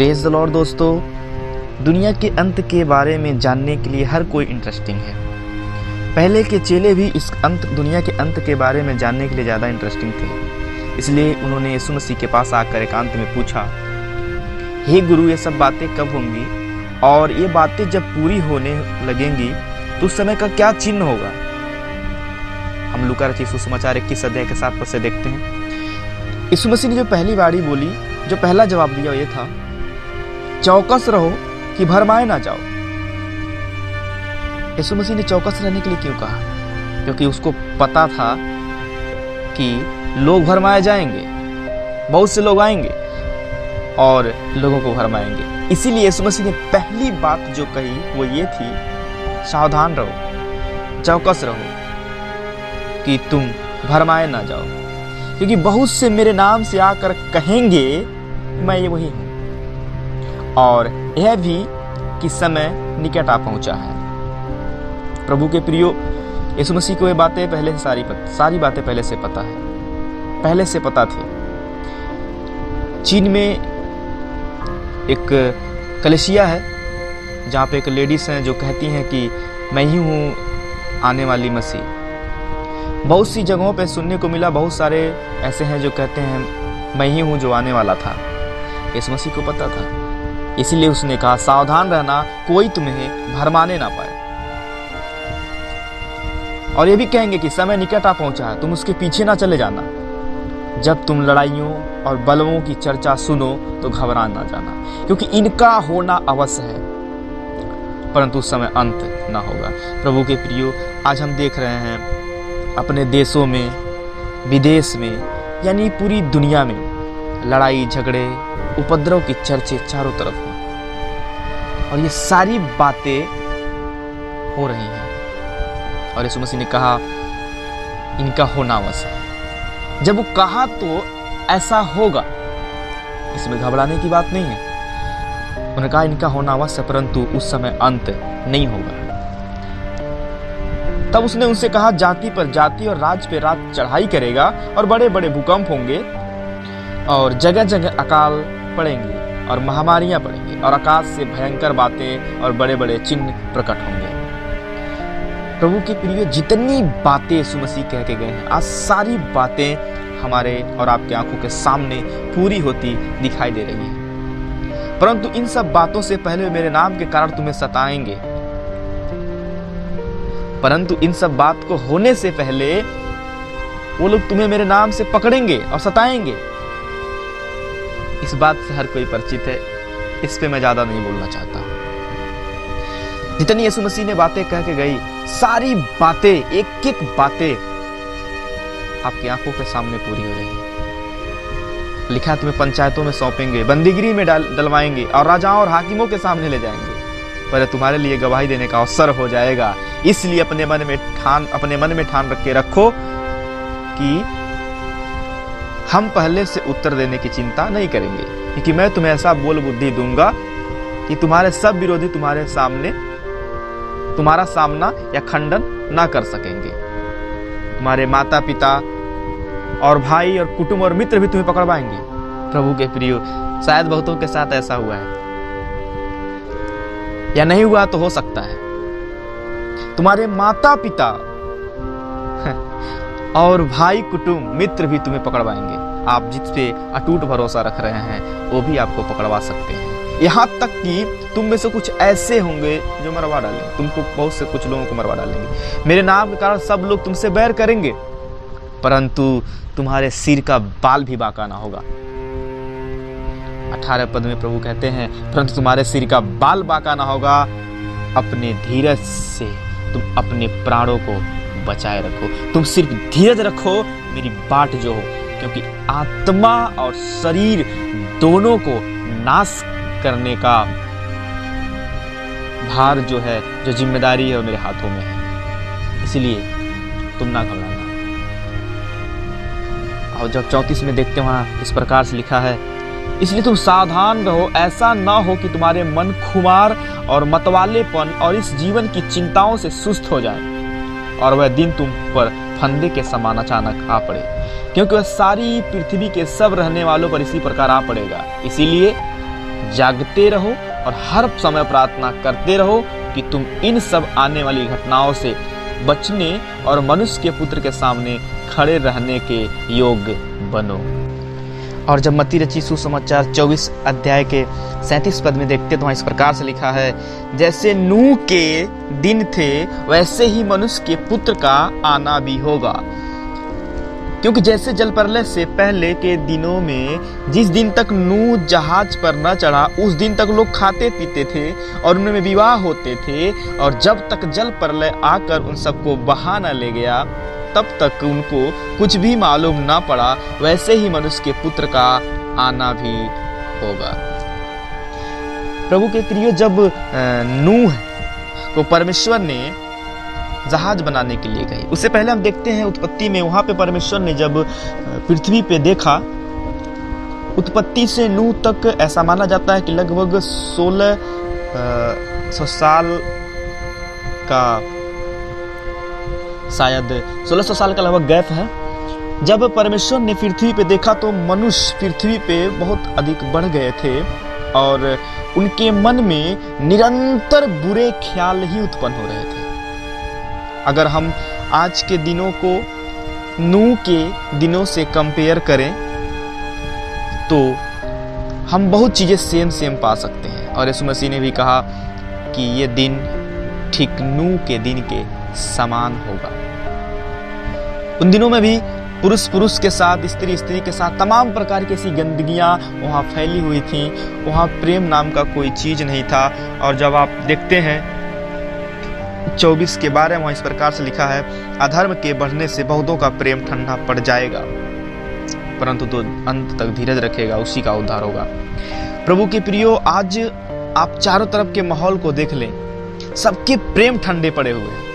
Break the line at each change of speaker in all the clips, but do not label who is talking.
Praise the Lord दोस्तों, दुनिया के अंत के बारे में जानने के लिए हर कोई इंटरेस्टिंग है। पहले के चेले भी इस दुनिया के अंत के बारे में जानने के लिए ज़्यादा इंटरेस्टिंग थे। इसलिए उन्होंने यीशु मसीह के पास आकर एकांत में पूछा, हे गुरु, ये सब बातें कब होंगी और ये बातें जब पूरी होने लगेंगी तो उस समय का क्या चिन्ह होगा। हम लूका रचित सुसमाचार 21 अध्याय के 7 पद से देखते हैं। यीशु मसीह ने जो पहली बारी बोली, जो पहला जवाब दिया ये था, चौकस रहो कि भरमाए ना जाओ। यीशु मसीह ने चौकस रहने के लिए क्यों कहा? क्योंकि उसको पता था कि लोग भरमाए जाएंगे, बहुत से लोग आएंगे और लोगों को भरमाएंगे। इसीलिए यीशु मसीह ने पहली बात जो कही वो ये थी, सावधान रहो, चौकस रहो कि तुम भरमाए ना जाओ, क्योंकि बहुत से मेरे नाम से आकर कहेंगे मैं ये वही हूं, और यह भी कि समय निकट आ पहुंचा है। प्रभु के प्रियो, यीशु मसीह को ये बातें पहले से सारी बातें पहले से पता है, पहले से पता थी। चीन में एक कलीसिया है जहाँ पे एक लेडीज हैं जो कहती हैं कि मैं ही हूँ आने वाली मसीह। बहुत सी जगहों पे सुनने को मिला, बहुत सारे ऐसे हैं जो कहते हैं मैं ही हूँ जो आने वाला था। यीशु मसीह को पता था, इसीलिए उसने कहा सावधान रहना, कोई तुम्हें भरमाने ना पाए। और ये भी कहेंगे कि समय निकट आ पहुंचा है, तुम उसके पीछे ना चले जाना। जब तुम लड़ाइयों और बलवों की चर्चा सुनो तो घबरा ना जाना, क्योंकि इनका होना अवश्य है, परंतु उस समय अंत ना होगा। प्रभु के प्रियो, आज हम देख रहे हैं अपने देशों में, विदेश में, यानी पूरी दुनिया में लड़ाई झगड़े उपद्रव की चर्चे चारों तरफ हैं, और ये सारी बातें हो रही हैं। और यीशु मसीह ने कहा इनका होना अवश्य है। जब वो कहा तो ऐसा होगा, इसमें घबराने की बात नहीं है। उन्होंने कहा इनका होना अवश्य, परंतु उस समय अंत नहीं होगा। तब उसने उनसे कहा, जाति पर जाति और राज पे राज चढ़ाई करेगा, और बड़े बड़े भूकंप होंगे, और जगह जगह अकाल पड़ेंगे और महामारियां पड़ेंगी, और आकाश से भयंकर बातें और बड़े बड़े चिन्ह प्रकट होंगे। प्रभु के प्रिय, जितनी बातें यीशु मसीह कह के गए हैं, आज सारी बातें हमारे और आपके आंखों के सामने पूरी होती दिखाई दे रही है। परंतु इन सब बातों से पहले मेरे नाम के कारण तुम्हें सताएंगे, परंतु इन सब बात को होने से पहले वो लोग तुम्हें मेरे नाम से पकड़ेंगे और सताएंगे। इस बात से हर कोई परिचित है, इस पे मैं ज्यादा नहीं बोलना चाहता हूं। जितनी यीशु मसीह ने बातें कह के गई, सारी बातें, एक एक बातें आपकी आंखों के सामने पूरी हो रही है। लिखा तुम्हें पंचायतों में सौंपेंगे, बंदीगिरी में डलवाएंगे, और राजाओं और हाकिमों के सामने ले जाएंगे, पर तुम्हारे लिए गवाही देने का अवसर हो जाएगा। इसलिए अपने मन में ठान रख के रखो कि हम पहले से उत्तर देने की चिंता नहीं करेंगे, क्योंकि मैं तुम्हें ऐसा बोल बुद्धि दूंगा कि तुम्हारे सब विरोधी तुम्हारे सामने तुम्हारा सामना या खंडन ना कर सकेंगे। तुम्हारे माता पिता और भाई और कुटुंब और मित्र भी तुम्हें पकड़वाएंगे। प्रभु के प्रियो, शायद बहुतों के साथ ऐसा हुआ है, या नहीं हुआ तो हो सकता है। तुम्हारे माता पिता और भाई कुटुंब मित्र भी तुम्हें पकड़वाएंगे। आप जिस पे अटूट भरोसा रख रहे हैं वो भी आपको पकड़वा सकते हैं। यहाँ तक कि तुम में से कुछ ऐसे होंगे जो मरवा डालेंगे तुमको, बहुत से कुछ लोगों को मरवा डालेंगे। मेरे नाम के कारण सब लोग तुमसे बैर करेंगे, परंतु तुम्हारे सिर का बाल भी बांका ना होगा। 18 पद में प्रभु कहते हैं, परंतु तुम्हारे सिर का बाल बांका ना होगा। अपने धीरज से तुम अपने प्राणों को बचाए रखो। तुम सिर्फ धीरज रखो, मेरी बाट जो हो, क्योंकि आत्मा और शरीर दोनों को नाश करने का भार जो है, जो जिम्मेदारी है, वो मेरे हाथों में है। इसलिए तुम ना घबराना। और जब 34 में देखते हैं, वहां इस प्रकार से लिखा है, इसलिए तुम सावधान रहो, ऐसा ना हो कि तुम्हारे मन खुमार और मतवालेपन और इस जीवन की चिंताओं से सुस्त हो जाए, और वह दिन तुम पर फंदे के समान अचानक आ पड़े, क्योंकि वह सारी पृथ्वी के सब रहने वालों पर इसी प्रकार आ पड़ेगा। इसीलिए जागते रहो और हर समय प्रार्थना करते रहो कि तुम इन सब आने वाली घटनाओं से बचने और मनुष्य के पुत्र के सामने खड़े रहने के योग्य बनो। और जब मत्ती रची सुसमाचार 24 अध्याय के 37 पद में देखते तो वहाँ इस प्रकार से लिखा है, जैसे नूह के दिन थे वैसे ही मनुष्य के पुत्र का आना भी होगा। क्योंकि जैसे जल प्रलय से पहले के दिनों में जिस दिन तक नूह जहाज पर न चढ़ा उस दिन तक लोग खाते पीते थे और उनमें विवाह होते थे, और जब तक जल प्रलय आकर उन सबको बहा न ले गया तब तक उनको कुछ भी मालूम ना पड़ा, वैसे ही मनुष्य के पुत्र का आना भी होगा। प्रभु के प्रियो, जब नूह को परमेश्वर ने जहाज बनाने के लिए कही, उससे पहले हम देखते हैं उत्पत्ति में, वहां पे परमेश्वर ने जब पृथ्वी पे देखा, उत्पत्ति से नूह तक ऐसा माना जाता है कि लगभग 1600 साल का, शायद 1600 साल का लगभग गैप है। जब परमेश्वर ने पृथ्वी पे देखा तो मनुष्य पृथ्वी पे बहुत अधिक बढ़ गए थे और उनके मन में निरंतर बुरे ख्याल ही उत्पन्न हो रहे थे। अगर हम आज के दिनों को नूह के दिनों से कंपेयर करें तो हम बहुत चीजें सेम पा सकते हैं। और यीशु मसीह ने भी कहा कि ये दिन ठीक नूह के दिन के समान होगा। उन दिनों में भी पुरुष के साथ, स्त्री के साथ तमाम प्रकार की ऐसी गंदगियां वहां फैली हुई थी। वहां प्रेम नाम का कोई चीज नहीं था। और जब आप देखते हैं 24 के 12 वहां इस प्रकार से लिखा है, अधर्म के बढ़ने से बहुतों का प्रेम ठंडा पड़ जाएगा, परंतु तो अंत तक धीरज रखेगा उसी का उद्धार होगा। प्रभु के प्रियो, आज आप चारों तरफ के माहौल को देख लें, सबके प्रेम ठंडे पड़े हुए हैं।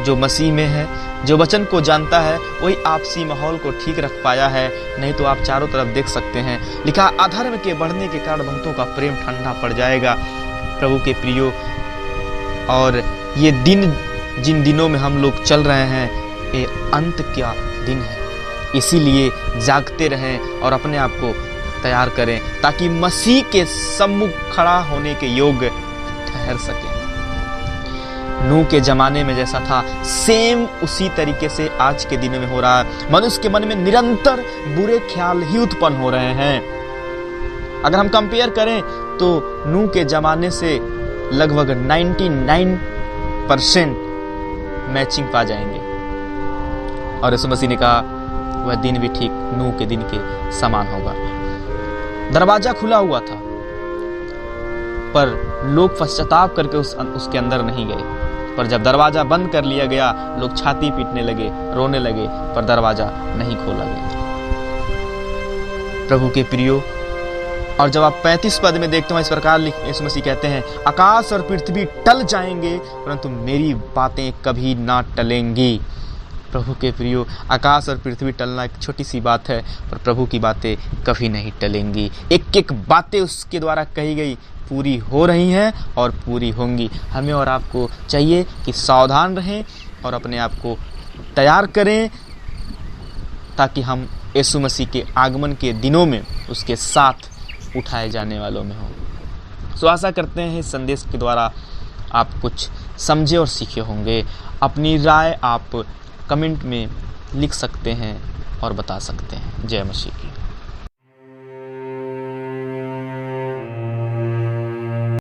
जो मसीह में है, जो वचन को जानता है, वही आपसी माहौल को ठीक रख पाया है। नहीं तो आप चारों तरफ देख सकते हैं, लिखा अधर्म के बढ़ने के कारण बहुतों का प्रेम ठंडा पड़ जाएगा। प्रभु के प्रियो, और ये दिन, जिन दिनों में हम लोग चल रहे हैं, ये अंत का दिन है। इसीलिए जागते रहें और अपने आप को तैयार करें ताकि मसीह के सम्मुख खड़ा होने के योग्य ठहर सकें। नूह के जमाने में जैसा था, सेम उसी तरीके से आज के दिनों में हो रहा है। मनुष्य के मन में निरंतर बुरे ख्याल ही उत्पन्न हो रहे हैं। अगर हम कंपेयर करें तो नूह के जमाने से लगभग 99% मैचिंग पा जाएंगे। और यीशु मसीह ने कहा वह दिन भी ठीक नूह के दिन के समान होगा। दरवाजा खुला हुआ था पर लोग पश्चाताप करके उसके अंदर नहीं गए। पर जब दरवाजा बंद कर लिया गया, लोग छाती पीटने लगे, रोने लगे, पर दरवाजा नहीं खोला गया। प्रभु के प्रियो, और जब आप 35 पद में देखते हो इस प्रकार यीशु मसीह कहते हैं, आकाश और पृथ्वी टल जाएंगे परंतु मेरी बातें कभी ना टलेंगी। प्रभु के प्रियो, आकाश और पृथ्वी टलना एक छोटी सी बात है, पर प्रभु की बातें कभी नहीं टलेंगी। एक एक बातें उसके द्वारा कही गई पूरी हो रही हैं और पूरी होंगी। हमें और आपको चाहिए कि सावधान रहें और अपने आप को तैयार करें ताकि हम यीशु मसीह के आगमन के दिनों में उसके साथ उठाए जाने वालों में हो। सो आशा करते हैं इस संदेश के द्वारा आप कुछ समझे और सीखे होंगे। अपनी राय आप कमेंट में लिख सकते हैं और बता सकते हैं। जय मसीह की।